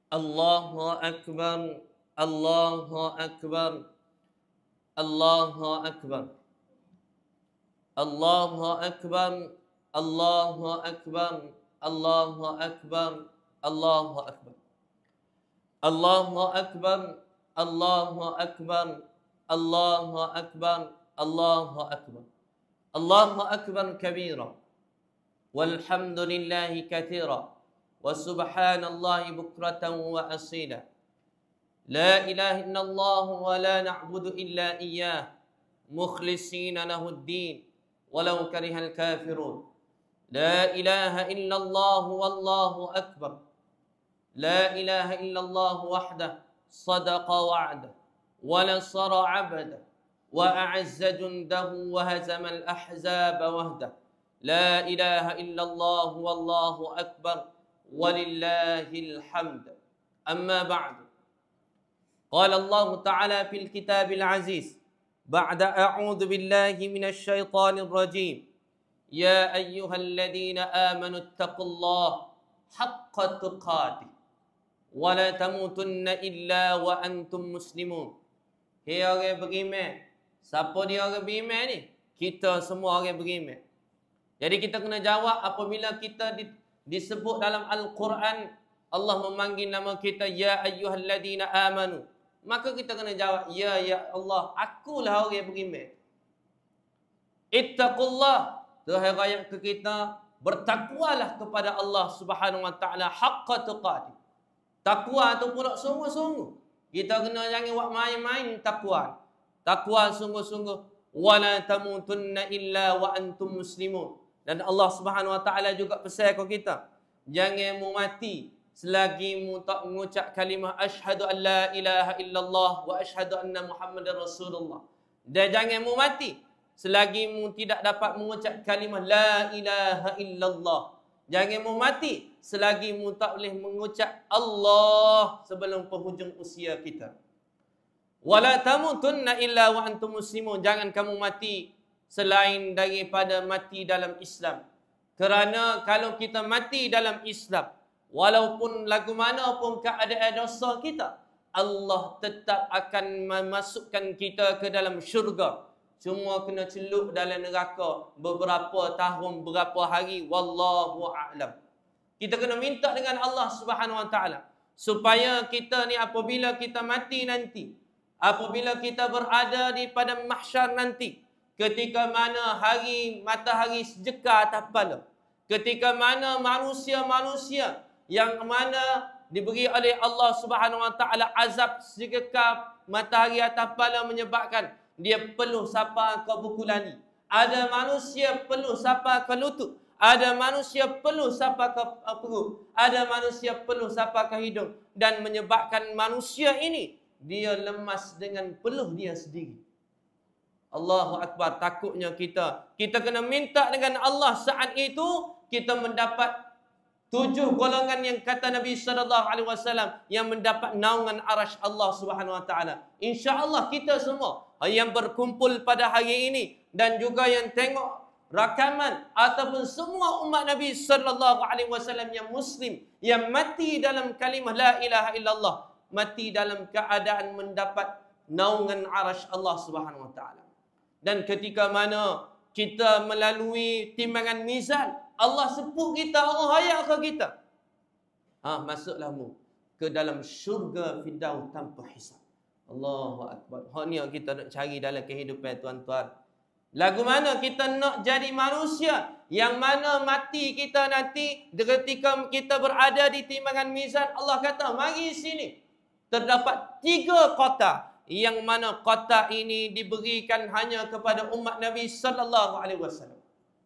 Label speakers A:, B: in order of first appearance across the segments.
A: Allahu Akbar, Allahu Akbar, Allahu Akbar, Allahu Akbar, Allahu Akbar, Allahu Akbar, Allahu Akbar, Allahu Akbar, Allahu Akbar, Allahu Akbar, Allahu Akbar, Allahu Akbar kabira, walhamdulillahi katsira. وسبحان الله بكرة وأصيلا لا إله إلا الله ولا نعبد إلا إياه مخلصين له الدين ولو كره الكافرون لا إله إلا الله والله أكبر لا إله إلا الله وحده صدق وعده ونصر عبده وأعز جنده وهزم الأحزاب وحده لا إله إلا الله والله أكبر ولله الحمد. أما بعد، قال الله تعالى في الكتاب العزيز بعد أعوذ بالله من الشيطان الرجيم يا أيها الذين آمنوا اتقوا الله حق تقاته ولا تموتن إلا وأنتم مسلمون. Hei orang beriman. Siapa dia orang beriman ni? Kita semua orang beriman. Jadi kita kena jawab apabila kita disebut dalam Al-Quran, Allah memanggil nama kita, Ya ayyuhalladzina amanu. Maka kita kena jawab, Ya Allah, akulah orang yang beriman. Ittaqullah. Tuhan rakyat ke kita, bertakwalah kepada Allah Subhanahu Wa Taala haqqa tuqatih. Takwa tu pula sungguh-sungguh. Kita kena jangan buat main-main takwa. Takwa sungguh-sungguh. Wala tamutunna illa wa antum muslimun. Dan Allah Subhanahu Wa Taala juga pesan kepada kita, jangan mu mati selagi mu tak mengucap kalimah asyhadu an la ilaha illallah wa asyhadu anna Muhammadar Rasulullah. Dan jangan mu mati selagi mu tidak dapat mengucap kalimah la ilaha illallah. Jangan mu mati selagi mu tak boleh mengucap Allah sebelum penghujung usia kita. Wala tamutunna illa wa antum muslimun. Jangan kamu mati selain daripada mati dalam Islam. Kerana kalau kita mati dalam Islam, walaupun lagu mana pun keadaan dosa kita, Allah tetap akan memasukkan kita ke dalam syurga. Cuma kena celup dalam neraka beberapa tahun, beberapa hari. Wallahu a'lam. Kita kena minta dengan Allah Subhanahu Wa Taala supaya kita ni apabila kita mati nanti, apabila kita berada di pada mahsyar nanti, ketika mana matahari sejeka atas kepala, ketika mana manusia-manusia yang mana diberi oleh Allah Subhanahu Wa Taala azab sejeka matahari atas kepala menyebabkan dia peluh sampai ke buku lani. Ada manusia peluh sampai ke lutut. Ada manusia peluh sampai ke perut. Ada manusia peluh sampai ke hidung. Dan menyebabkan manusia ini dia lemas dengan peluh dia sendiri. Allahu Akbar, takutnya kita kena minta dengan Allah saat itu kita mendapat 7 golongan yang kata Nabi SAW yang mendapat naungan arasy Allah Subhanahu Wa Taala. Insya-Allah kita semua yang berkumpul pada hari ini dan juga yang tengok rakaman ataupun semua umat Nabi SAW yang muslim yang mati dalam kalimah la ilaha illallah, mati dalam keadaan mendapat naungan arasy Allah Subhanahu Wa Taala. Dan ketika mana kita melalui timbangan mizan, Allah sebut kita, Allah hayat ke kita. Masuklah mu ke dalam syurga Firdaus tanpa hisab. Allahu Akbar. Hak ni yang kita nak cari dalam kehidupan tuan-tuan. Lagu mana kita nak jadi manusia yang mana mati kita nanti ketika kita berada di timbangan mizan, Allah kata, mari sini. Terdapat 3 kota yang mana kota ini diberikan hanya kepada umat Nabi sallallahu alaihi wasallam.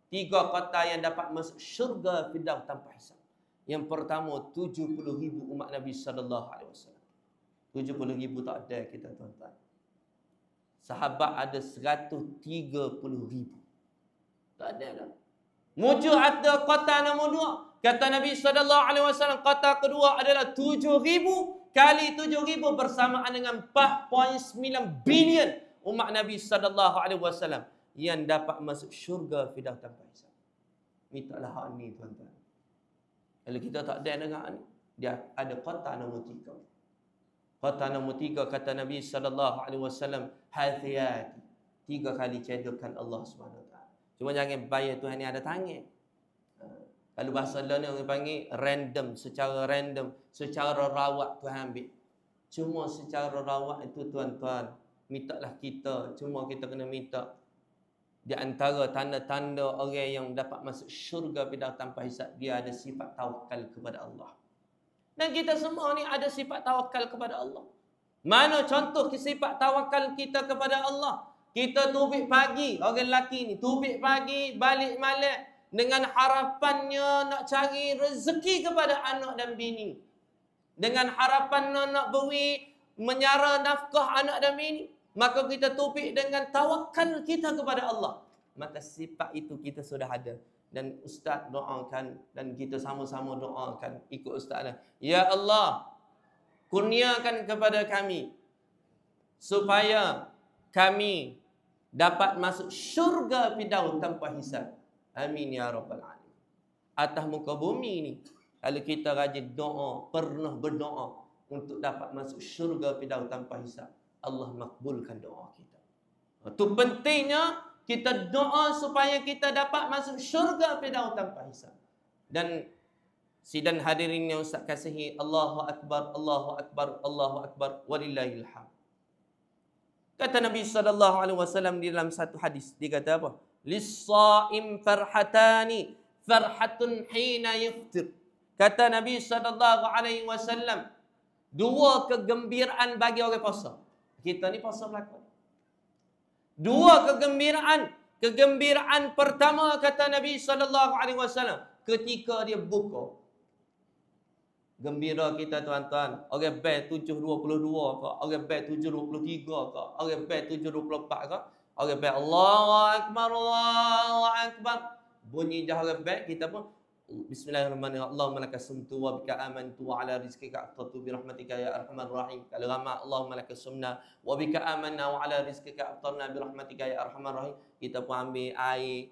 A: 3 kota yang dapat masuk syurga Firdaus tanpa hisab. Yang pertama 70,000 umat Nabi sallallahu alaihi wasallam. 70,000 tak ada kita tuan-tuan. Sahabat ada 130,000. Tak ada dah. Muncul ada kota nombor 2. Kata Nabi sallallahu alaihi wasallam, kota kedua adalah 7,000 kali 7,000 bersamaan dengan 4.9 bilion umat Nabi sallallahu alaihi wasallam yang dapat masuk syurga Firdaus tanpa hisab. Mintalah hak ni tuan-tuan. Kalau kita tak ada dengan ni, dia ada kota nombor 3. Kota nombor 3 kata Nabi SAW, hati-hati. 3 kali cedokan Allah SWT. Cuma jangan bayar Tuhan ni ada tangan. Kalau bahasa lain orang panggil random, secara rawat Tuhan ambil. Cuma secara rawat itu tuan-tuan, mintalah kita, cuma kita kena minta. Di antara tanda-tanda orang yang dapat masuk syurga pada tanpa hisab, dia ada sifat tawakal kepada Allah. Dan kita semua ni ada sifat tawakal kepada Allah. Mana contoh sifat tawakal kita kepada Allah? Kita tubik pagi, orang lelaki ni tubik pagi, balik malam dengan harapannya nak cari rezeki kepada anak dan bini. Dengan harapan nak beri menyara nafkah anak dan bini. Maka kita tubik dengan tawakal kita kepada Allah. Maka sifat itu kita sudah ada. Dan Ustaz doakan dan kita sama-sama doakan ikut Ustaz. Ya Allah, kurniakan kepada kami supaya kami dapat masuk syurga Firdaus tanpa hisab. Amin ya rabbal alamin. Atas muka bumi ni, kalau kita rajin doa, pernah berdoa untuk dapat masuk syurga Firdaus tanpa hisab, Allah makbulkan doa kita. Itu pentingnya kita doa supaya kita dapat masuk syurga Firdaus tanpa hisab. Dan sidang hadirin yang Ustaz kasihi, Allahu Akbar, Allahu Akbar, Allahu Akbar, walillahil hamd. Kata Nabi SAW di dalam satu hadis, dia kata apa? Lis-sha'im farhatani, farhatun hina yaftir. Kata Nabi SAW, 2 kegembiraan bagi orang puasa. Kita ni puasa berlaku. 2 kegembiraan. Kegembiraan pertama kata Nabi SAW, ketika dia buka. Gembira kita tuan-tuan. Orang bel 7.22 ke, orang bel 7.23 ke, orang bel 7.24 ke, orang bel Allahu Akbar, Allahu Akbar. Bunyi dah orang bel, kita pun Bismillahirrahmanirrahim. Allahumma laka sumtu wa bika amantu wa ala rizqika aftartu bi rahmatika ya arhamar rahim. Kalau ramai Allahumma laka sumna wa bika amanna wa ala rizqika aftarna bi rahmatika ya arhamar rahim. Kita pun ambil air,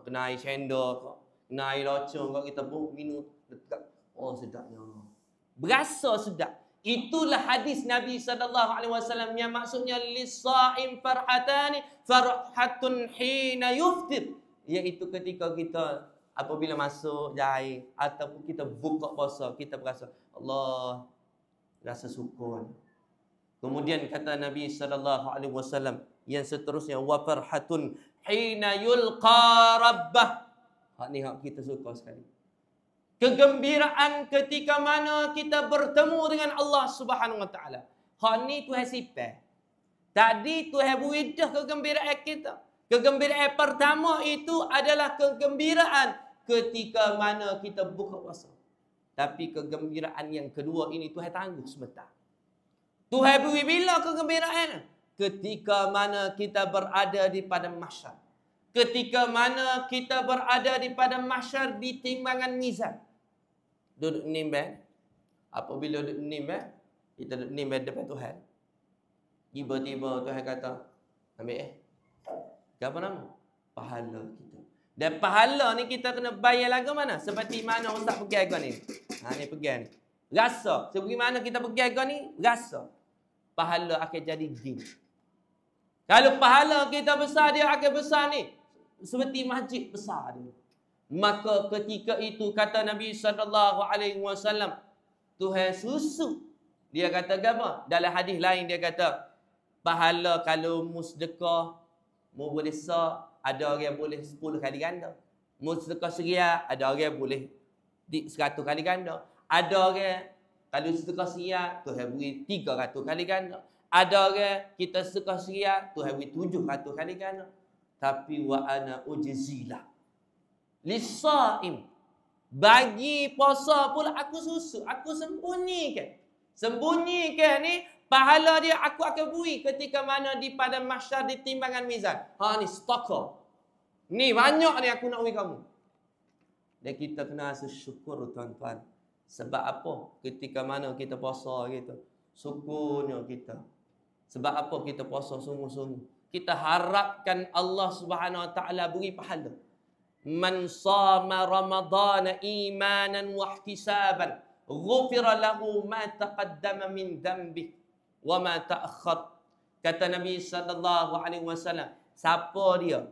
A: kena air cendol, kena air locong, kita pun minum dekat. Oh sedapnya. Berasa sedap. Itulah hadis Nabi SAW yang maksudnya lis-sha'im farhatani, farhatun hina yuftir. Iaitu ketika kita apabila masuk jahil ataupun kita buka puasa, kita berasa Allah, rasa syukur. Kemudian kata Nabi SAW yang seterusnya, wa farhatun hina yulqa rabbah. Hak ni hak kita suka sekali. Kegembiraan ketika mana kita bertemu dengan Allah Subhanahu Wa Taala. Hak ni Tuhan sifat. Tadi Tuhan beri dah kegembiraan kita. Kegembiraan pertama itu adalah kegembiraan ketika mana kita buka puasa. Tapi kegembiraan yang kedua ini Tuhan tangguh sebentar. Tuhan beri bila kegembiraan? Ketika mana kita berada di padang mahsyar. Ketika mana kita berada di padang mahsyar di timbangan mizan. Duduk nimbang. Apabila duduk nimbang, kita duduk nimbang depan Tuhan. Tiba-tiba Tuhan kata, ambil apa nama? Pahala kita. Dan pahala ni kita kena bayar lagu mana? Seperti mana Ustaz pergi agak ni. Ni pergi ni. Rasa. Seperti mana kita pergi agak ni? Rasa. Pahala akan jadi din. Kalau pahala kita besar, dia akan besar ni. Seperti masjid besar dia. Maka ketika itu kata Nabi SAW, Tuhan susu. Dia kata apa? Dalam hadis lain dia kata, pahala kalau musdekah, mu boleh sah, ada orang yang boleh 10 kali ganda. Musdekah seria, ada orang yang boleh 100 kali ganda. Ada orang, kalau sedekah seria, Tuhan beri 300 kali ganda. Ada orang, kita sedekah seria, Tuhan beri 700 kali ganda. Tapi wa ana ujzilah lis-sha'im, bagi puasa pula aku susu, aku sembunyikan. Sembunyikan ni pahala dia aku akan beri ketika mana di padang mahsyar di timbangan mizan. Ni stoker. Ni banyak ni aku nak beri kamu. Dan kita kena rasa syukur tuan-tuan. Sebab apa? Ketika mana kita puasa gitu, syukurnya kita. Sebab apa kita puasa sungguh-sungguh? Kita harapkan Allah Subhanahu Wa Taala beri pahala. Man sama Ramadana imanan wa ihtisaban ghufira lahu ma taqaddama min dhanbi wa ma ta'akhkhar. Kata Nabi sallallahu alaihi wasallam, siapa dia?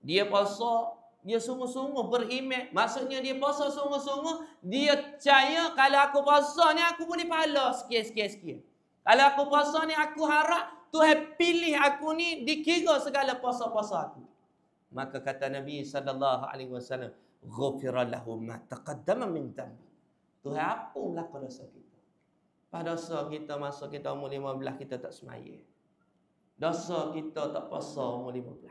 A: Dia puasa, dia sungguh-sungguh beriman. Maksudnya dia puasa sungguh-sungguh, dia percaya kalau aku puasa ni aku boleh pahala sikit-sikit. Kalau aku puasa ni aku harap Tuhan pilih aku ni dikira segala puasa-puasa aku. Maka kata Nabi sallallahu alaihi wasallam, ghufira lahu ma taqaddama min dhanbi. Tuhan ampunlah dosa kita. Pada dosa kita masa kita umur 15 kita tak semaya. Dosa kita tak puasa umur 15.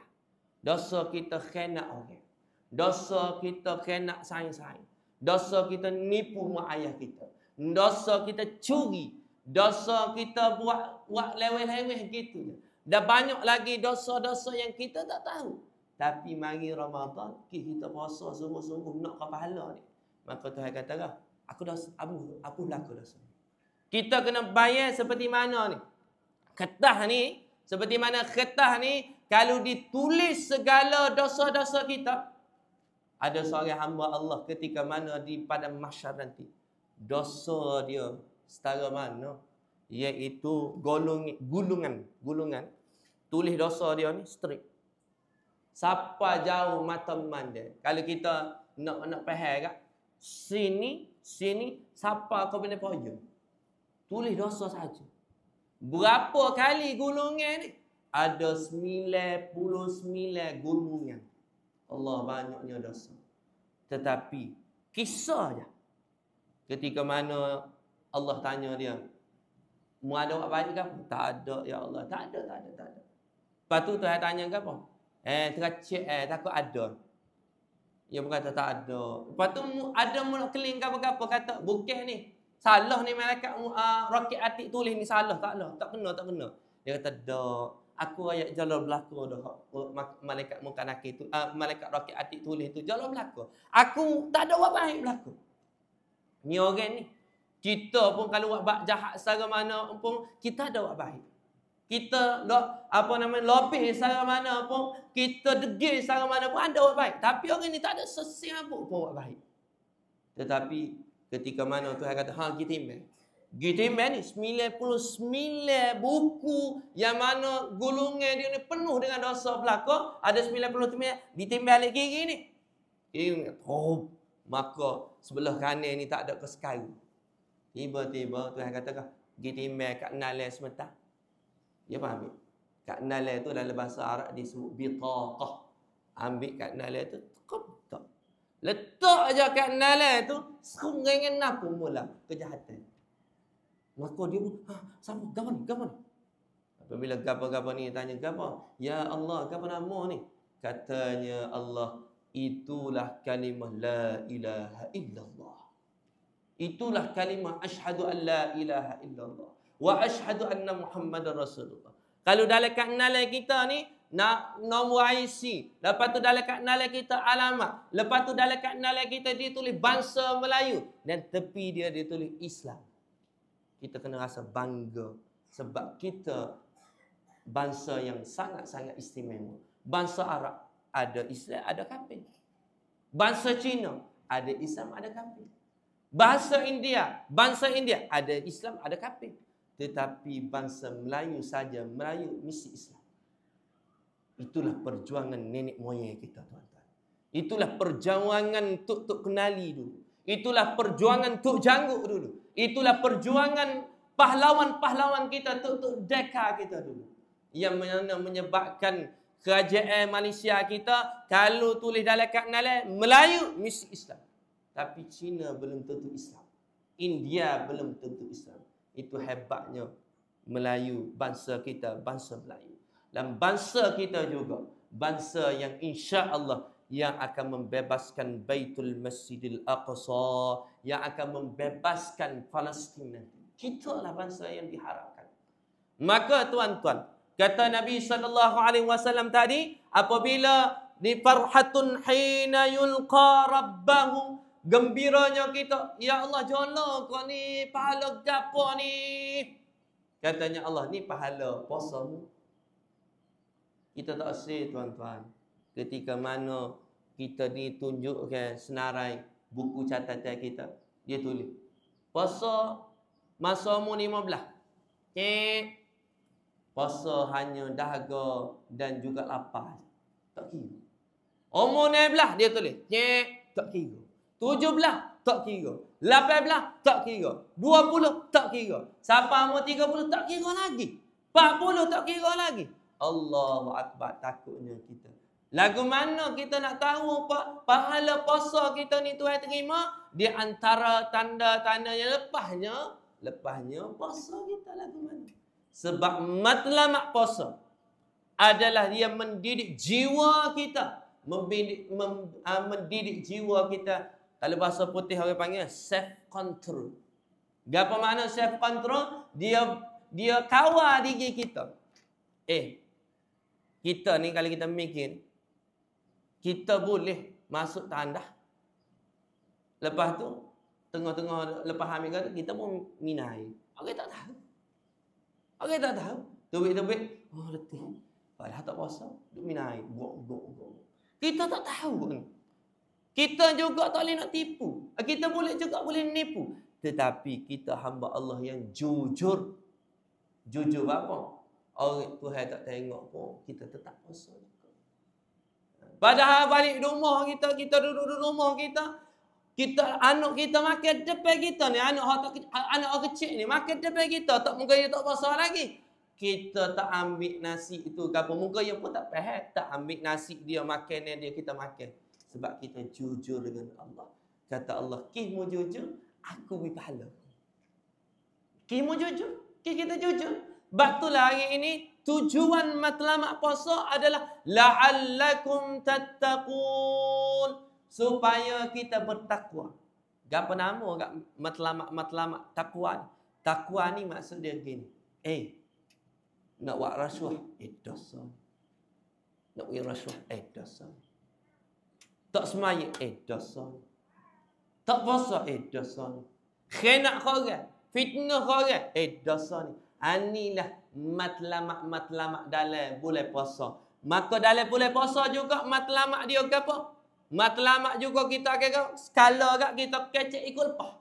A: Dosa kita khianat orang. Dosa kita khianat saing-saing. Dosa kita nipu mak ayah kita. Dosa kita curi. Dosa kita buat leweh-leweh gitu je. Dah banyak lagi dosa-dosa yang kita tak tahu. Tapi mari Ramadan, kita puasa sungguh-sungguh nak ke pahala ni. Maka Tuhan kata, aku laku dosa. Kita kena bayar seperti mana ni? Ketah ni, seperti mana ketah ni, kalau ditulis segala dosa-dosa kita, ada seorang hamba Allah ketika mana di padang mahsyar nanti, dosa dia setara mana? Iaitu gulungan. Tulis dosa dia ni straight. Siapa jauh mata man dia. Kalau kita nak faham kan? Sini, siapa kau boleh poyo. Tulis dosa saja. Berapa kali gulungan ni? Ada 99 gulungan. Allah banyaknya dosa. Tetapi kisah je. Ketika mana Allah tanya dia, mu ada buat baik ke apa? Tak ada ya Allah. Tak ada. Lepas tu Tuhan tanya ke apa? Teracik takut ada. Dia berkata tak ada. Lepas tu ada mu nak keling ke apa-apa kata bukan ni. Salah ni malaikat roket atik tulis ni salah tak kena. Dia kata dak. Aku ayat jalan belaka dah. Malaikat muka nakir tu, malaikat roket atik tulis tu jalan belaka. Aku tak ada buat baik belaka. Ni orang ni. Kita pun kalau buat jahat secara mana pun kita ada buat baik. Kita lebih secara mana pun, kita degil secara mana pun ada buat baik. Tapi orang ni tak ada sesiapun pun buat baik. Tetapi ketika mana Tuhan kata, kita iman. Gitimbang ni 99 buku yang mana gulungan dia ni penuh dengan dosa belaka, ada 99 ditimbang balik kiri ni. Maka sebelah kanan ni tak ada kesekali. Tiba-tiba Tuhan kata, gitimbang kat nalai sementara. Dia faham? Kat nalai tu dalam bahasa Arab disebut bitaqah. Ambil kat nalai tu, letak aja kat nalai tu, serengan apa mula kejahatan. Maka dia pun, sama, gapo ni? Apabila gapo ni tanya gapo? Ya Allah, gapo nama ni? Katanya Allah, itulah kalimah la ilaha illallah. Itulah kalimah asyhadu an la ilaha illallah wa asyhadu anna Muhammadar Rasulullah. Kalau dalam kat nalai kita ni, nombor IC. Lepas tu dalam kat nalai kita alamat. Lepas tu dalam kat nalai kita dia tulis bangsa Melayu. Dan tepi dia tulis Islam. Kita kena rasa bangga sebab kita bangsa yang sangat-sangat istimewa. Bangsa Arab ada Islam, ada kafir. Bangsa Cina ada Islam, ada kafir. Bangsa India ada Islam, ada kafir. Tetapi bangsa Melayu saja, Melayu mesti Islam. Itulah perjuangan nenek moyang kita, tuan-tuan. Itulah perjuangan tuk kenali dulu. Itulah perjuangan tuk janggut dulu. Itulah perjuangan pahlawan-pahlawan kita, tuk deka kita dulu. Yang menyebabkan kerajaan Malaysia kita, kalau tulis dalam kad nalai, Melayu mesti Islam. Tapi Cina belum tentu Islam. India belum tentu Islam. Itu hebatnya Melayu, bangsa kita, bangsa Melayu. Dan bangsa kita juga, bangsa yang insya-Allah yang akan membebaskan Baitul Masjidil Aqsa, yang akan membebaskan Palestin nanti. Kita lah bangsa yang diharapkan. Maka tuan-tuan, kata Nabi SAW tadi, apabila di farhatun hina yulqa rabbahu, gembiranya kita, ya Allah jala kau ni pahala gapo ni? Katanya Allah, ni pahala puasamu. Kita tak say tuan-tuan. Ketika mana kita ditunjukkan senarai buku catatan kita, dia tulis Puasa masa umur 15. Puasa hanya dahaga dan juga lapar. Tak kira. Umur 16 dia tulis. Tak kira. 17 tak kira. 18 tak kira. 20 tak kira. Sampai umur 30 tak kira lagi. 40 tak kira lagi. Allahu Akbar, takutnya kita. Lagu mana kita nak tahu pahala puasa kita ni Tuhan terima? Di antara tanda-tandanya lepasnya puasa kita lagu mana? Sebab matlamat puasa adalah dia mendidik jiwa kita. Mendidik jiwa kita. Kalau bahasa putih orang panggil self control. Apa makna self control? Dia kawal diri kita. Kita ni kalau kita mikir, kita boleh masuk tandas. Lepas tu, tengah-tengah lepas hamil kata, kita pun minum air. Orang tak tahu. Orang tak tahu. Tubik-tubik, letih. Padahal tak puasa, duk minum air. Gok. Kita tak tahu ni. Kita juga tak boleh nak tipu. Kita juga boleh menipu. Tetapi kita hamba Allah yang jujur. Jujur apa? Orang Tuhan tak tengok pun, kita tetap puasa juga. Padahal balik rumah kita duduk di rumah kita anak kita makan depan kita ni, anak orang kecil ni makan depan kita, tak mungkin dia tak puasa lagi. Kita tak ambil nasi itu ke apa, mungkin dia pun tak faham, tak ambil nasi dia makan dia kita makan. Sebab kita jujur dengan Allah. Kata Allah, "Kimu jujur, aku beri pahala." Kimu jujur, kita jujur. Batulah hari ini tujuan matlamat puasa adalah la'allakum tattaqun, supaya kita bertakwa. Apa nama kat matlamat takwa? Takwa ni maksud dia gini. Nak buat rasuah, dosa. Nak buat rasuah, dosa. Tak semaya, dosa. Tak puasa, dosa. Khianat orang, fitnah orang, dosa ni. Inilah matlamat dalam bulan puasa. Maka dalam bulan puasa juga matlamat dia ke apa? Matlamat juga kita kira skala kat kita kecek ikut lepas.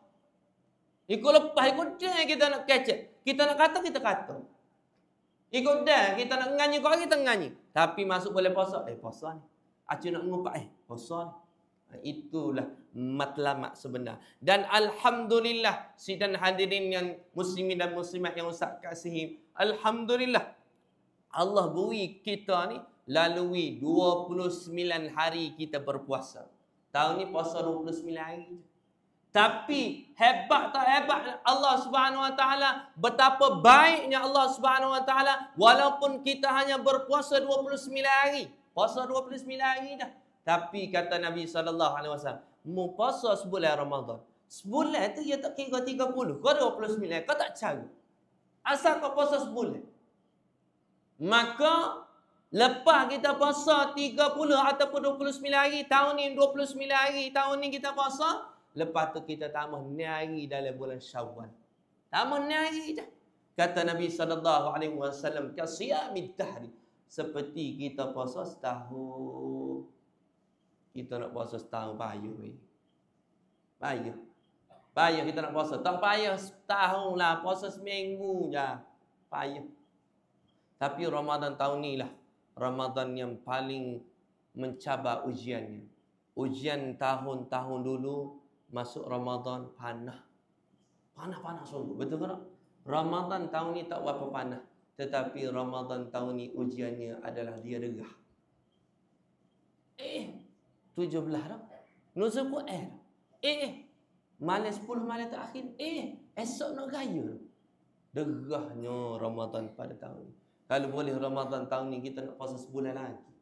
A: Ikut dah kita nak kecek. Kita nak kata, kita kata. Ikut dah kita nak nganyi kau kita nganyi. Tapi masuk bulan puasa, puasa ni. Acu nak ngumpat, puasa ni. Itulah matlamat sebenar. Dan alhamdulillah sidang hadirin yang muslimin dan muslimat yang Ustaz kasihi, alhamdulillah Allah beri kita ni lalui 29 hari kita berpuasa. Tahun ni puasa 29 hari. Tapi hebat tak hebat Allah Subhanahu Wa Taala, betapa baiknya Allah Subhanahu Wa Taala, walaupun kita hanya berpuasa 29 hari. Puasa 29 hari dah. Tapi kata Nabi SAW, mu puasa sebulan Ramadan. Sebulan tu dia tak kira 30. Kau 29, kau tak cara. Asal kau puasa sebulan. Maka, lepas kita puasa 30 ataupun 29 hari, tahun ni 29 hari, tahun ni kita puasa, lepas tu kita tambah 9 hari dalam bulan Syawal. Tambah 9 hari je. Kata Nabi SAW, kasiyamid dahri. Seperti kita puasa setahun. Kita nak puasa setahun payah. Payah kita nak puasa. Tak payah setahun lah. Puasa seminggu je. Payah. Tapi Ramadan tahun ni lah Ramadan yang paling mencabar ujiannya. Ujian tahun-tahun dulu masuk Ramadan panah. Panah sungguh. Betul ke tak? Ramadan tahun ni tak berapa panah. Tetapi Ramadan tahun ni ujiannya adalah dia derah. 17 dah. Nuzul Quran. Malam 10 malam terakhir. Esok nak gaya. Derahnya Ramadan pada tahun ni. Kalau boleh Ramadan tahun ni kita nak puasa sebulan lagi.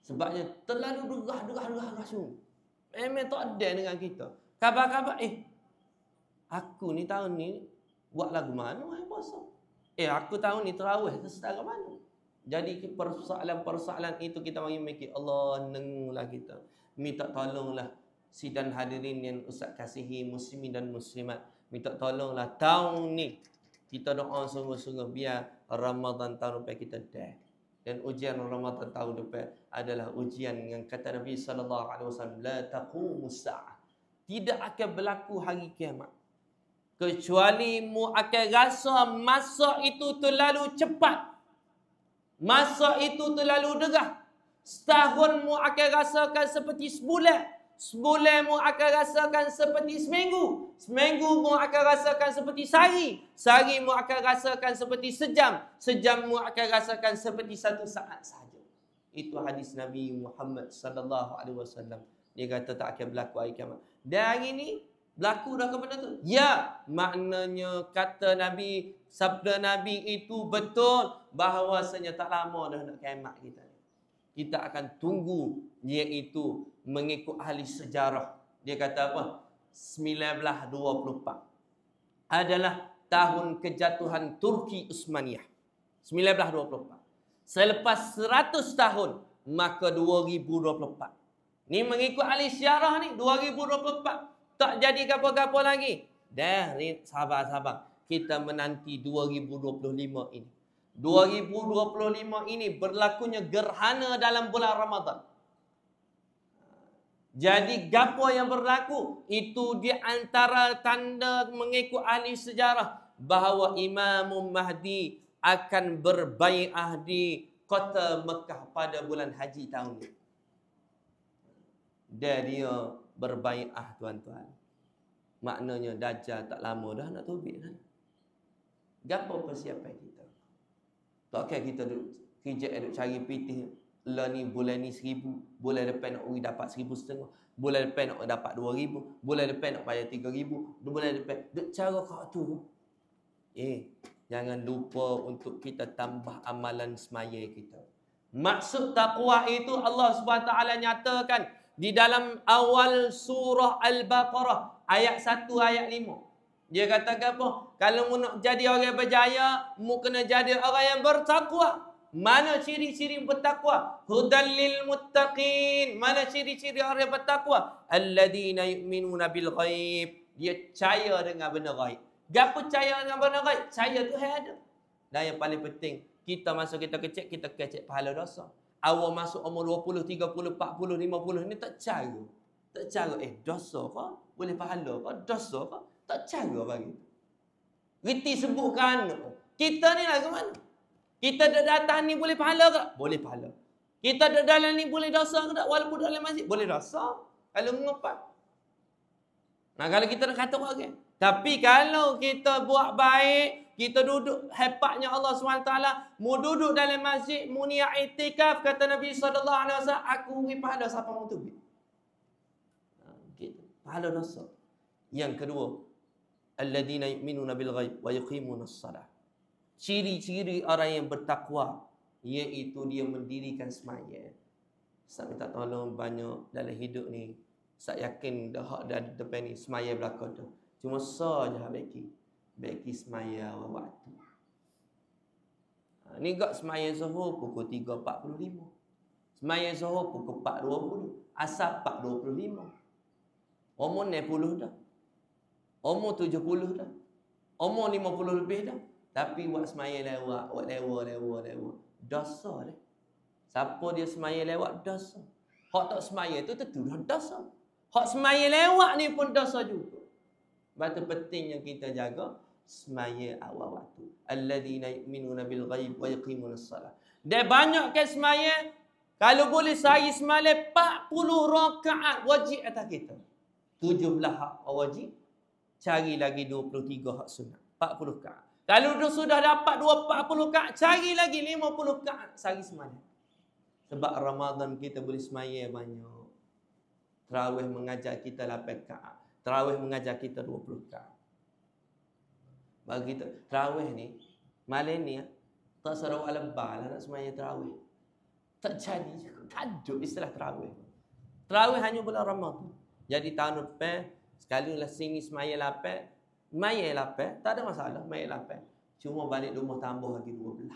A: Sebabnya terlalu derah sungguh. Memang tak ada dengan kita. Kabar-kabar, aku ni tahun ni buat lagu mana yang puasa? Aku tahun ni terawih setara mana? Jadi persoalan-persoalan itu kita mari mikir, Allah nenglah kita. Minta tolonglah sidang hadirin yang Ustaz kasihi, muslimin dan muslimat. Minta tolonglah tahun ni kita doa sungguh-sungguh biar Ramadan tahun depan kita dah. Dan ujian Ramadan tahun depan adalah ujian yang kata Nabi SAW, la taqumus sa'ah. Tidak akan berlaku hari kiamat. Kecuali mu akan rasa masa itu terlalu cepat. Masa itu terlalu degah. Setahun mu akan rasakan seperti sebulan. Sebulan mu akan rasakan seperti seminggu. Seminggu mu akan rasakan seperti sehari. Sehari mu akan rasakan seperti sejam. Sejam mu akan rasakan seperti 1 saat sahaja. Itu hadis Nabi Muhammad sallallahu alaihi wasallam. Dia kata tak akan berlaku hari kiamat. Dan hari ni berlaku dah ke benda tu? Ya, maknanya kata Nabi, sabda Nabi itu betul bahawasanya tak lama dah nak kiamat kita. Kita akan tunggu, iaitu mengikut ahli sejarah. Dia kata apa? 1924 adalah tahun kejatuhan Turki Utsmaniyah. 1924. Selepas 100 tahun, maka 2024. Ni mengikut ahli sejarah ni, 2024. Tak jadi apa-apa lagi. Dah, ni sabar-sabar. Kita menanti 2025 ini. 2025 ini berlakunya gerhana dalam bulan Ramadan. Jadi gapo yang berlaku itu di antara tanda mengikut ahli sejarah bahawa Imam Mahdi akan berbai'ah di kota Mekah pada bulan haji tahun ini. Dan dia berbai'ah, tuan-tuan. Maknanya Dajjal tak lama dah nak tubik dah. Gapo persiapan kita? Takkan kita duduk kerja duduk cari pitih lah ni bulan ni 1,000, bulan depan nak dapat 1,500, bulan depan nak dapat 2,000, bulan depan nak bayar 3,000, bulan depan duk cara kau tu. Jangan lupa untuk kita tambah amalan semaya kita. Maksud taqwa itu Allah SWT nyatakan di dalam awal surah Al-Baqarah ayat 1 ayat 5. Dia kata apa? Kalau mu nak jadi orang berjaya, mu kena jadi orang yang bertakwa. Mana ciri-ciri bertakwa? Hudal lil muttaqin. Mana ciri-ciri orang yang bertakwa? Alladzina yu'minuna bil ghaib. Dia percaya dengan benda ghaib. Gapo percaya dengan benda ghaib? Percaya Tuhan ada. Dan yang paling penting, kita masa kita kecil, kita kecil pahala dosa. Awal masuk umur 20, 30, 40, 50 ni tak cara. Tak cara, dosa kah? Boleh pahala kah? Dosa kah? Tak cara bagi. Reti sebutkan. Kita ni lah ke mana? Kita dah datang ni boleh pahala ke? Boleh pahala. Kita dah dalam ni boleh dosa ke tak? Walaupun dalam masjid. Boleh dosa. Kalau mengepak. Nah, kalau kita nak kata orang. Tapi kalau kita buat baik, kita duduk hebatnya Allah SWT, mu duduk dalam masjid, mu niat iktikaf, kata Nabi SAW, aku beri pahala siapa mau tubik. Pahala dosa. Yang kedua, alladzina yu'minuna bil ghaib wa yuqimuna as-salah. Ciri-ciri orang yang bertakwa, iaitu dia mendirikan semaya. Saya minta tolong banyak dalam hidup ni. Saya yakin dah depan ni semaya belakang tu. Cuma saja beki semaya waktu. Ni gak semaya Zuhur pukul 3.45. Semaya Zuhur pukul 4.20. Asar 4.25. Umur 60 dah. Umur 70 dah. Umur 50 lebih dah. Tapi buat semaya lewat, buat lewat. Dosa dah. Siapa dia semaya lewat, dosa. Hak tak semaya tu tentu dah dosa. Hak semaya lewat ni pun dosa juga. Sebab tu penting yang kita jaga semaya awal waktu. Alladzina yu'minuna bil ghaib wa yuqimunas salah. Dan banyakkan semaya, kalau boleh sehari semalam 40 rakaat wajib atas kita. 17 hak wajib, cari lagi 23 hak sunat. 40 rakaat. Kalau sudah dapat 40 rakaat, cari lagi 50 rakaat sehari semalam. Sebab Ramadan kita boleh semaya banyak. Tarawih mengajar kita 8 rakaat. Tarawih mengajar kita 20 rakaat. Bagi kita, tarawih ni, malam ni, tak Sarawak lebah lah nak semaya tarawih. Tak jadi juga. Tak ada istilah tarawih. Tarawih hanya bulan Ramadan. Jadi tahun depan, sekali lah sini semaya 8, maya 8, tak ada masalah, maya 8. Cuma balik rumah tambah lagi 12.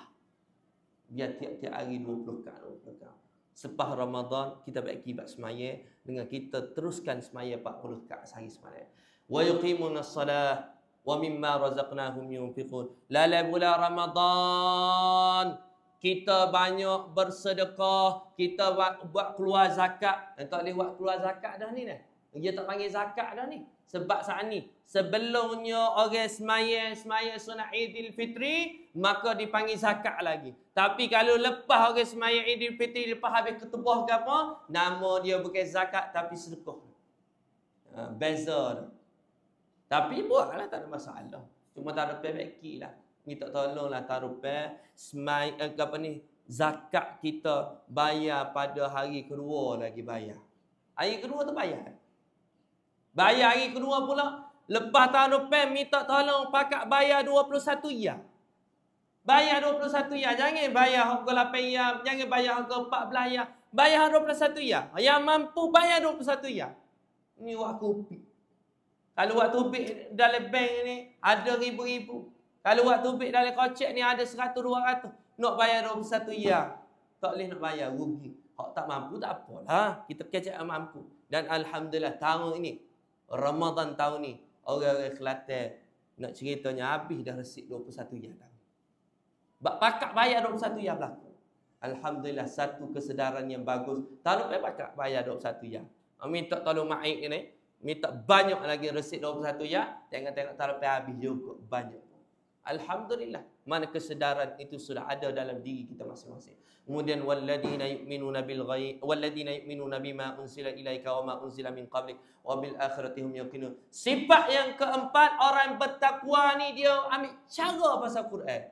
A: Biar tiap-tiap hari 20 rakaat. Sepah Ramadan, kita berakibat semaya dengan kita teruskan semaya 40 rakaat sehari semalam. Wa yuqimunas salah wa mimma razaqnahum yunfiqun. Dalam bulan Ramadan, kita banyak bersedekah, kita buat keluar zakat. Tak boleh buat keluar zakat dah ni. Dia tak panggil zakat dah ni. Sebab saat ni sebelumnya orang semaya sunat Idul Fitri, maka dipanggil zakat lagi. Tapi kalau lepas orang semaya Idul Fitri, lepas habis ketubah ke apa, nama dia bukan zakat tapi sedekah. Beza dah. Tapi buatlah, tak ada masalah. Cuma tak ada perbaiki lah. Minta tolonglah taruh zakat kita bayar pada hari kedua lagi bayar. Hari kedua tu bayar. Bayar hari kedua pula. Lepas tahun depan minta tolong pakat bayar 21 ya. Bayar 21 ya. Jangan bayar harga 8 ya. Jangan bayar harga 14 ya. Bayar 21 ya. Yang mampu bayar 21 ya. Ini waktu kopi. Kalau waktu ubik dalam bank ni ada ribu-ribu. Kalau waktu ubik dalam kocek ni ada 100-200. Nak bayar 21 ya. Tak boleh nak bayar. Rugi. Hak tak mampu tak apalah. Kita kecek mampu. Dan Alhamdulillah tahun ini. Ramadan tahun ni. Orang-orang Kelantan. Nak ceritanya habis dah resip 21 ya. Pakak bayar 21 ya berlaku. Alhamdulillah satu kesedaran yang bagus. Tahun lepas pakak bayar 21 ya. Minta tolong Ma'ik ni. Minta banyak lagi resip 21 ya. Tengok-tengok tahun lepas habis juga. Banyak. Alhamdulillah. Mana kesedaran itu sudah ada dalam diri kita masing-masing. Kemudian walladina yu'minuna bil ghaib walladina yu'minuna bima unsila ilaika wa ma unsila min qablik wa bil akhirati hum yuqinun. Sifat yang keempat, orang bertakwa ni dia ambil cara pasal Quran.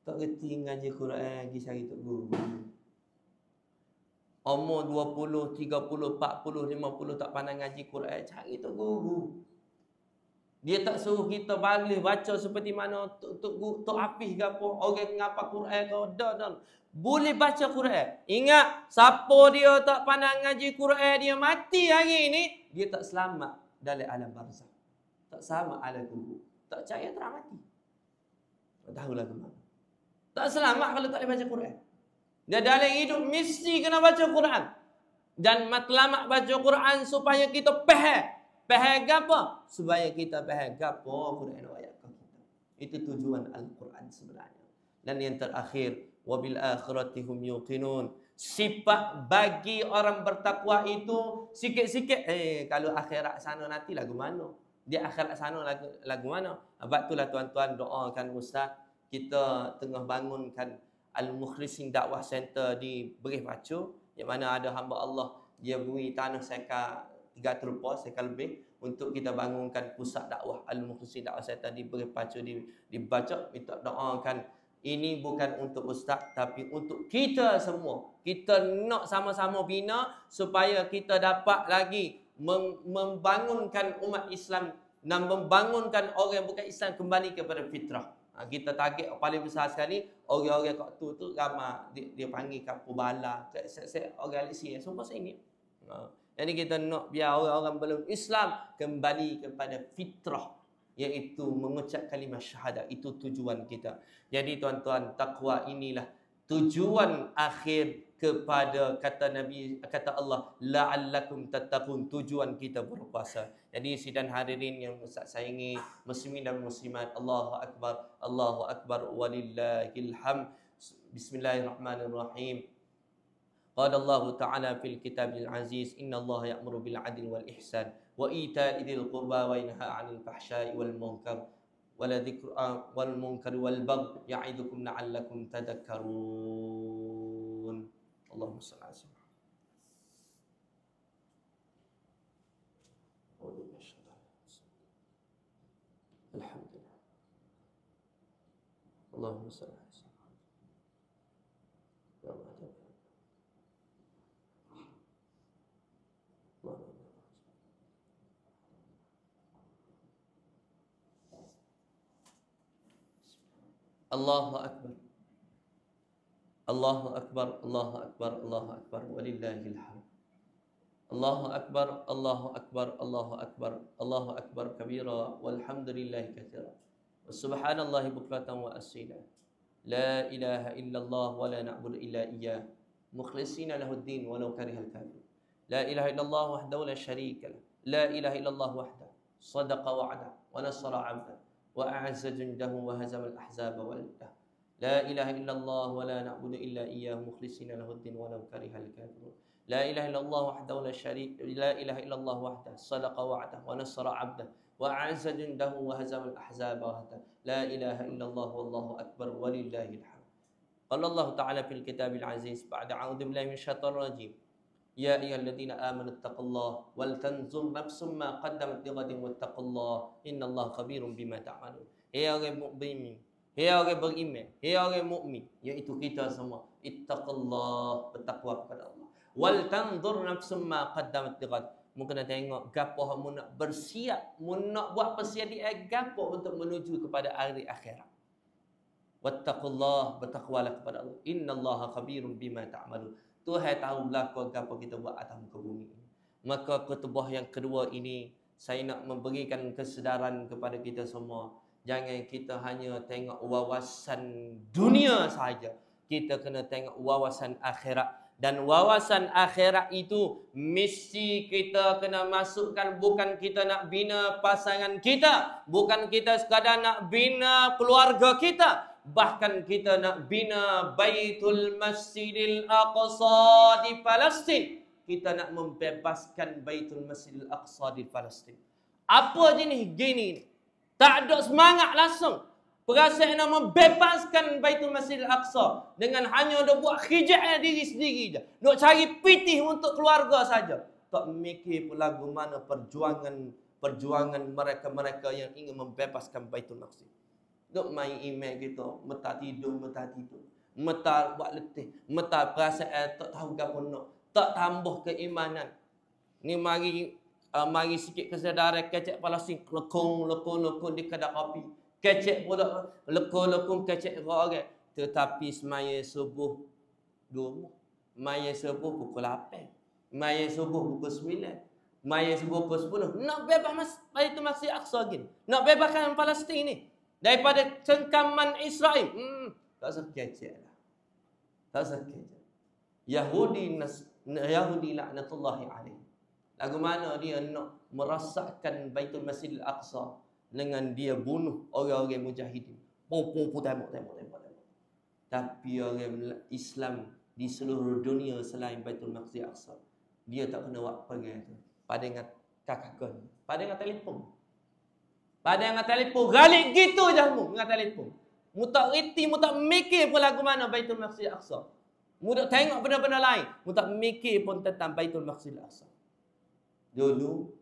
A: Tak reti ngaji Quran lagi cari tok guru. Umur 20, 30, 40, 50 tak pandai ngaji Quran, cari tok guru. Dia tak suruh kita balik baca seperti mana Tok Hafiz ke apa, orang ngapa Quran ke, dah. Boleh baca Quran. Ingat, siapa dia tak pandai ngaji Quran, dia mati hari ini, dia tak selamat dalam alam barzakh. Tak selamat alam kubur. Tak percaya terang mati. Tak tahulah ke mana. Tak selamat kalau tak boleh baca Quran. Dia dalam hidup mesti kena baca Quran. Dan matlamat baca Quran supaya kita faham. Faham apa? Supaya kita faham apa Quran ayat kita. Itu tujuan Al-Quran sebenarnya. Dan yang terakhir, wabil akhirati hum yuqinun. Sifat bagi orang bertakwa itu sikit-sikit. Kalau akhirat sana nanti lagu mana? Dia akhirat sana lagu mana? Sebab itulah tuan-tuan doakan Ustaz. Kita tengah bangunkan Al-Mukhlisin Dakwah Center di Berih Pacu. Yang mana ada hamba Allah. Dia beri tanah seka 300 rupiah, sekali lebih, untuk kita bangunkan pusat dakwah Al-Mukhlisin Dakwah Center di Berih Pacu di Bacok. Minta doakan. Ini bukan untuk ustaz, tapi untuk kita semua. Kita nak sama-sama bina supaya kita dapat lagi membangunkan umat Islam dan membangunkan orang yang bukan Islam kembali kepada fitrah. Kita target paling besar sekali, orang-orang kat tu ramai dia panggil kampung bala, orang Malaysia semua sini. Jadi kita nak biar orang-orang belum Islam kembali kepada fitrah, iaitu mengucap kalimah syahadat. Itu tujuan kita. Jadi tuan-tuan, takwa inilah tujuan akhir kepada kata Nabi, kata Allah, la'allakum tattaqun, tujuan kita berpuasa. Jadi sidang hadirin yang Ustaz sayangi, muslimin dan muslimat, Allahu akbar walillahil hamd. Bismillahirrahmanirrahim. قال الله تعالى في الكتاب العزيز إن الله يأمر بالعدل والإحسان وإيتاء ذي القربى وينهى عن الفحشاء والمنكر والبغي يعظكم لعلكم تذكرون اللهم صل على سيدنا الحمد لله اللهم صل على سيدنا Allahu akbar. Allahu akbar, Allahu akbar, Allahu akbar, walillahil hamd. Allahu akbar, Allahu akbar, Allahu akbar, Allahu akbar kabira, walhamdulillahi katsira. Subhanallahi bukratan wa asila. La ilaha illallah wa la na'budu illa iyyah. Mukhlishina lahuddin walau karihal kafirun. La ilaha illallah wahdahu la syarika lah. La ilaha illallah wahdahu. Sadaqa wa'ada wa nasara 'abdah. وأعز جنده وهزم الأحزاب والده لا إله إلا الله ولا نعبد إلا إياه مخلصين له الدين ولو كره الكافرون La ilaha illallah wahdahu la syarika la ilaha illallah wahdahu sadaqa wa'dah wa nasara 'abdah wa a'azza jundahu wa hazama al-ahzaba wahdahu. La ilaha illallah wallahu akbar walillahil hamd. Qala Allah Ta'ala fil kitabil aziz ba'da a'udzu billahi minasyaitonir rajim. Ya ayyuhalladzina amanu taqullaha wal tanzur nafsum ma qaddamat lighadin wattaqullaha innallaha khabirum bima ta'malun. Hai orang mukmin, hai orang beriman, hai orang mukmin, iaitu kita semua, ittaqullah, bertakwa kepada Allah. Wal tanzur nafsum ma qaddamat lighad. Mu kena tengok gapo mu nak bersiap, mu nak buat persediaan gapo untuk menuju kepada hari akhirat. Wattaqullah, bertakwalah kepada Allah. Innallaha khabirum bima ta'malun. Tuhan tahu berlaku apa kita buat atas muka bumi ini. Maka khutbah yang kedua ini, saya nak memberikan kesedaran kepada kita semua. Jangan kita hanya tengok wawasan dunia saja. Kita kena tengok wawasan akhirat. Dan wawasan akhirat itu mesti kita kena masukkan, bukan kita nak bina pasangan kita, bukan kita sekadar nak bina keluarga kita, bahkan kita nak bina Baitul Masjidil Aqsa di Palestin. Kita nak membebaskan Baitul Masjidil Aqsa di Palestin. Apa jenis gini? Tak ada semangat langsung. Perasaan nak membebaskan Baitul Masjidil Aqsa dengan hanya nak buat khijat diri sendiri je. Nak cari pitih untuk keluarga saja. Tak mikir pula bagaimana perjuangan mereka-mereka yang ingin membebaskan Baitul Maqdis. Duk main email kita, meta tidur. Meta buat letih, meta perasaan tak tahu apa nak, tak tambah keimanan. Ni mari sikit kesedaran kecek Palestin, lekong di kedai kopi. Kecek pula lekong kecek orang. Tetapi semaya subuh 2, maya subuh pukul 8, maya subuh pukul 9, maya subuh pukul 10. Nak bebas Baitul Masjid Aqsa gini. Nak bebaskan Palestin ni daripada cengkaman Israel. Tak usah kecek lah. Tak usah kecek. Yahudi laknatullahi alaih. Lagu mana dia nak merasakkan Baitul Masjid Al-Aqsa dengan dia bunuh orang-orang mujahidin. Tembak. Tapi orang Islam di seluruh dunia selain Baitul Maqdis Aqsa, dia tak kena buat pegang tu. Pada ingat kakak pada ingat telefon. Pada ingat telefon, galik gitu je mu ingat telefon. Mu tak reti, mu tak mikir pun lagu mana Baitul Maqdis Aqsa. Mu tak tengok benda-benda lain, mu tak mikir pun tentang Baitul Maqdis Aqsa. Dulu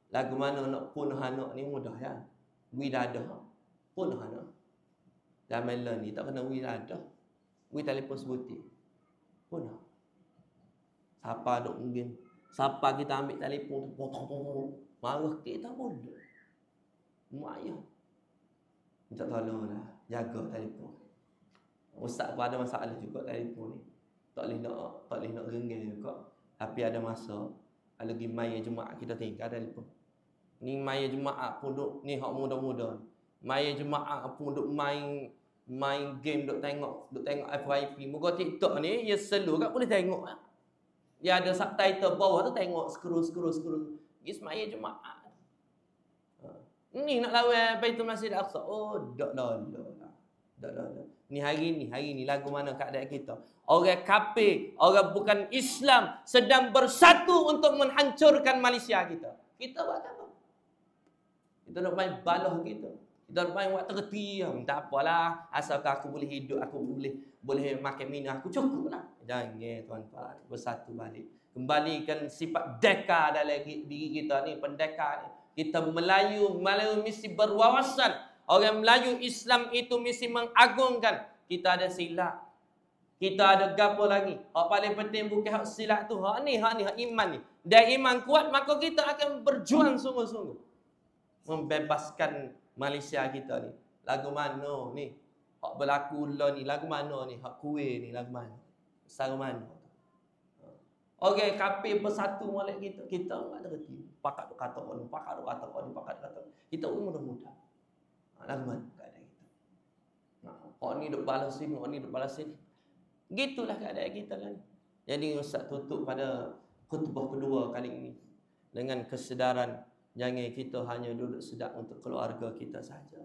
A: lagu mana nak punah anak ni mudah ya. Widadah. Punah anak. Zaman ni tak kena widadah. Wi telefon sebutir. Punah. Siapa duk mungkin. Siapa kita ambil telefon tu. Marah kita boleh. Mak ayah. Minta tolonglah. Jaga telefon. Ustaz pun ada masalah juga telefon ni. Tak boleh nak genggam juga. Tapi ada masa lagi maya Jumaat kita tinggal telefon. Ni maya Jumaat pun duk ni hak muda-muda. Maya Jumaat pun duk main game, duk tengok FYP. Muka TikTok ni ya selalu kat boleh tengok lah. Dia ada subtitle bawah tu tengok scroll. Gis maya Jumaat. Ni nak lawan Baitul Masjid Al-Aqsa. Oh, dak lah. Ni hari ni lagu mana keadaan kita. Orang kafir, orang bukan Islam sedang bersatu untuk menghancurkan Malaysia kita. Kita buat apa? Kita nak main balah kita. Kita nak main buat terti. Tak apalah. Asalkan aku boleh hidup, aku boleh makan minum, aku cukup lah. Jangan tuan-tuan. Bersatu balik. Kembalikan sifat deka dalam diri kita ni. Pendeka ni. Kita Melayu mesti berwawasan. Orang Melayu Islam itu mesti mengagungkan. Kita ada silat. Kita ada gapo lagi. Hak paling penting bukan hak silat tu. Hak ni hak iman ni. Dan iman kuat, maka kita akan berjuang sungguh-sungguh. Membebaskan Malaysia kita ni. Lagu mana ni? Hak berlaku lah ni. Lagu mana ni? Hak kuih ni. Lagu mana? Sara mana? Orang kafir bersatu molek kita. Kita tak ada reti. Pakat duk kata ni. Kita mudah-mudah. Lagu mana keadaan kita? Hak ni duk balas sini, hak ni duk balas sini. Gitulah keadaan kita kan. Jadi Ustaz tutup pada khutbah kedua kali ini dengan kesedaran jangan kita hanya duduk sedap untuk keluarga kita saja.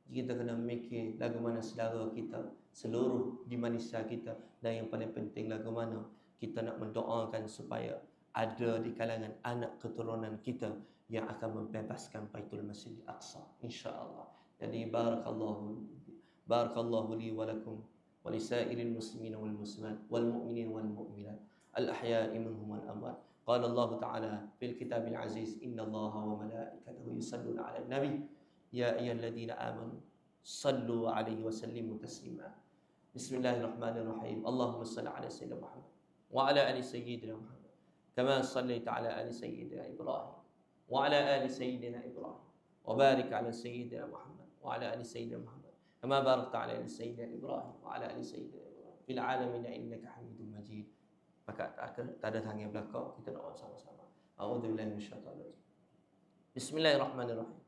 A: Kita kena mikir bagaimana saudara kita seluruh di Malaysia kita, dan yang paling penting bagaimana kita nak mendoakan supaya ada di kalangan anak keturunan kita yang akan membebaskan Baitul Masjid Al-Aqsa, insya-Allah. Jadi barakallahu li wa lakum wa lisairil muslimin wal muslimat wal mu'minin wal mu'minat al ahya'i minhum wal amwat. Qala Allah Ta'ala fil kitabil aziz, innallaha wa malaikatahu yusalluna 'alan nabi ya ayyuhalladzina amanu sallu 'alaihi wa sallimu taslima. Bismillahirrahmanirrahim. Allahumma shalli 'ala sayyidina Muhammad wa 'ala ali sayyidina Muhammad kama shallaita 'ala ali sayyidina Ibrahim wa 'ala ali sayyidina Ibrahim wa barik 'ala sayyidina Muhammad wa 'ala ali sayyidina Muhammad kama barakta 'ala ali sayyidina Ibrahim wa 'ala ali sayyidina Ibrahim fil 'alamin innaka Hamidum Majid. Maka tak ada tangan belakang, kita doa sama-sama. A'udzubillahi minasyaitonir rajim. Bismillahirrahmanirrahim.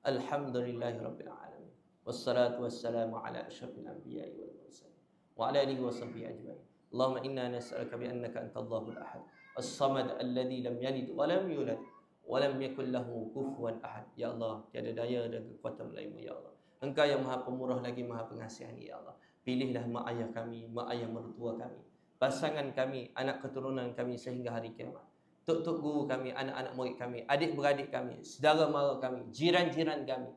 A: Alhamdulillahirabbil alamin. Wassalatu wassalamu ala asyrafil anbiya'i wal mursalin wa ala alihi washabbihi ajma'in. Allahumma inna nas'aluka bi annaka antallahul ahad as-samad alladzi lam yalid wa lam yulad wa lam yakul lahu kufuwan ahad. Ya Allah, tiada daya dan kekuatan melainmu ya Allah. Engkau yang Maha Pemurah lagi Maha Pengasihani ya Allah. Pilihlah mak ayah kami, mak ayah mertua kami, pasangan kami, anak keturunan kami sehingga hari kiamat. Tok-tok guru kami, anak-anak murid kami, adik-beradik kami, saudara mara kami, jiran-jiran kami.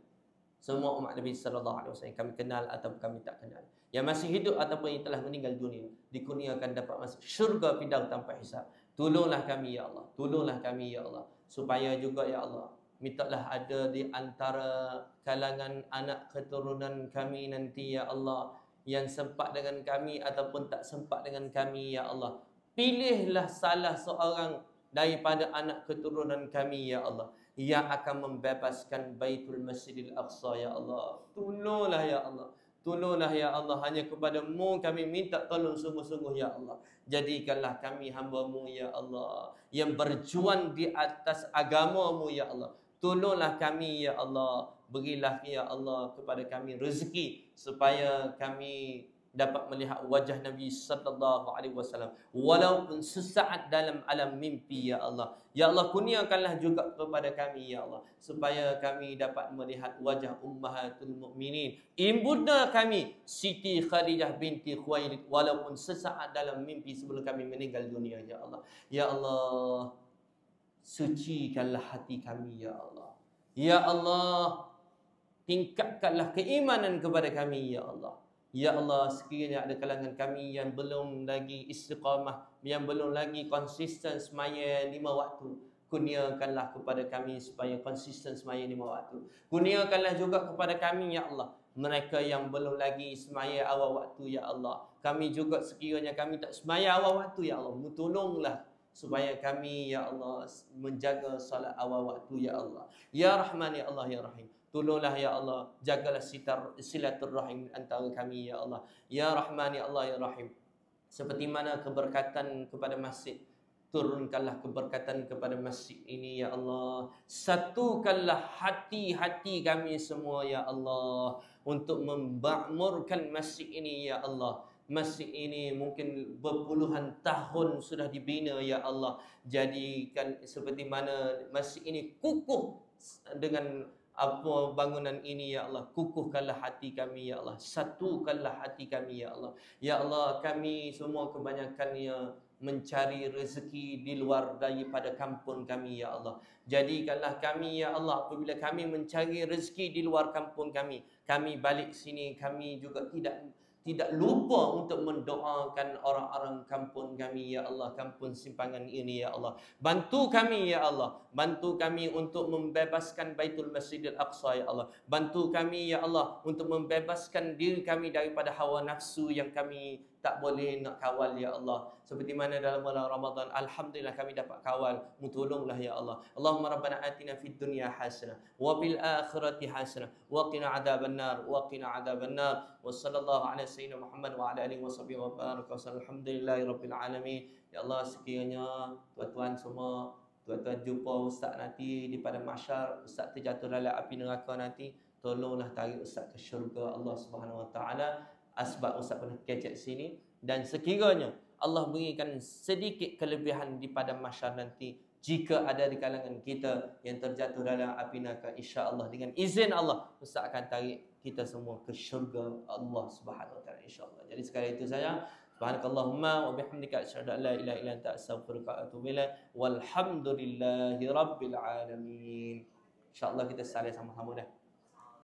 A: Semua umat Nabi sallallahu alaihi wasallam kami kenal atau kami tak kenal, yang masih hidup ataupun yang telah meninggal dunia, dikurniakan dapat masuk syurga fiddaus tanpa hisab. Tolonglah kami ya Allah, tolonglah kami ya Allah, supaya juga ya Allah, mintalah ada di antara kalangan anak keturunan kami nanti ya Allah, yang sempat dengan kami ataupun tak sempat dengan kami ya Allah. Pilihlah salah seorang daripada anak keturunan kami ya Allah, yang akan membebaskan Baitul Masjidil Aqsa ya Allah. Tolonglah ya Allah, tolonglah ya Allah, hanya kepadamu kami minta tolong sungguh-sungguh ya Allah. Jadikanlah kami hamba-Mu ya Allah, yang berjuang di atas agama-Mu ya Allah. Tolonglah kami ya Allah, berilah ya Allah kepada kami rezeki supaya kami dapat melihat wajah Nabi sallallahu alaihi wasallam walaupun sesaat dalam alam mimpi ya Allah. Ya Allah, kurniakanlah juga kepada kami ya Allah, supaya kami dapat melihat wajah ummahatul mukminin, ibunda kami Siti Khadijah binti Khuwailid, walaupun sesaat dalam mimpi sebelum kami meninggal dunia ya Allah. Ya Allah, sucikanlah hati kami ya Allah. Ya Allah, tingkatkanlah keimanan kepada kami ya Allah. Ya Allah, sekiranya ada kalangan kami yang belum lagi istiqamah, yang belum lagi konsisten semaya 5 waktu, kurniakanlah kepada kami supaya konsisten semaya 5 waktu. Kurniakanlah juga kepada kami ya Allah, mereka yang belum lagi semaya awal waktu ya Allah. Kami juga sekiranya kami tak semaya awal waktu ya Allah, tolonglah supaya kami ya Allah menjaga salat awal waktu ya Allah. Ya Rahman ya Allah ya Rahim, tolonglah ya Allah, jagalah silaturrahim antara kami ya Allah. Ya Rahman ya Allah ya Rahim, seperti mana keberkatan kepada masjid, turunkanlah keberkatan kepada masjid ini ya Allah. Satukanlah hati-hati kami semua ya Allah, untuk memakmurkan masjid ini ya Allah. Masjid ini mungkin berpuluhan tahun sudah dibina ya Allah. Jadikan seperti mana masjid ini kukuh dengan apa bangunan ini ya Allah. Kukuhkanlah hati kami ya Allah, satukanlah hati kami ya Allah. Ya Allah, kami semua kebanyakannya mencari rezeki di luar daripada kampung kami ya Allah. Jadikanlah kami ya Allah, apabila kami mencari rezeki di luar kampung kami balik sini, kami juga tidak lupa untuk mendoakan orang-orang kampung kami ya Allah, kampung Simpangan ini ya Allah. Bantu kami ya Allah, bantu kami untuk membebaskan Baitul Masjidil Aqsa ya Allah. Bantu kami ya Allah untuk membebaskan diri kami daripada hawa nafsu yang kami tak boleh nak kawal ya Allah. Seperti mana dalam bulan Ramadan, alhamdulillah kami dapat kawal. Tolonglah ya Allah. Allahumma rabbana atina fid dunya hasanah wa fil akhirati hasanah wa qina adzabannar wa qina adzabannar. Wa sallallahu ala sayyidina Muhammad wa ala alihi washabbihi wa baraka wasallam. Alhamdulillahirabbil alamin. Ya Allah, sekiranya tuan-tuan semua, tuan-tuan jumpa ustaz nanti di padang mahsyar, ustaz terjatuh dalam api neraka nanti, tolonglah tarik ustaz ke syurga Allah Subhanahu wa taala. Asbab ustaz pernah kecek sini, dan sekiranya Allah berikan sedikit kelebihan di padang mahsyar nanti, jika ada di kalangan kita yang terjatuh dalam api neraka, insya-Allah dengan izin Allah, ustaz akan tarik kita semua ke syurga Allah Subhanahu wa taala, insya-Allah. Jadi sekali itu saja, Subhanakallahumma wa bihamdika asyhadu an la ilaha illa anta astaghfiruka wa atubu ilaik. Walhamdulillahi rabbil alamin. InsyaAllah kita saling sama-sama dah.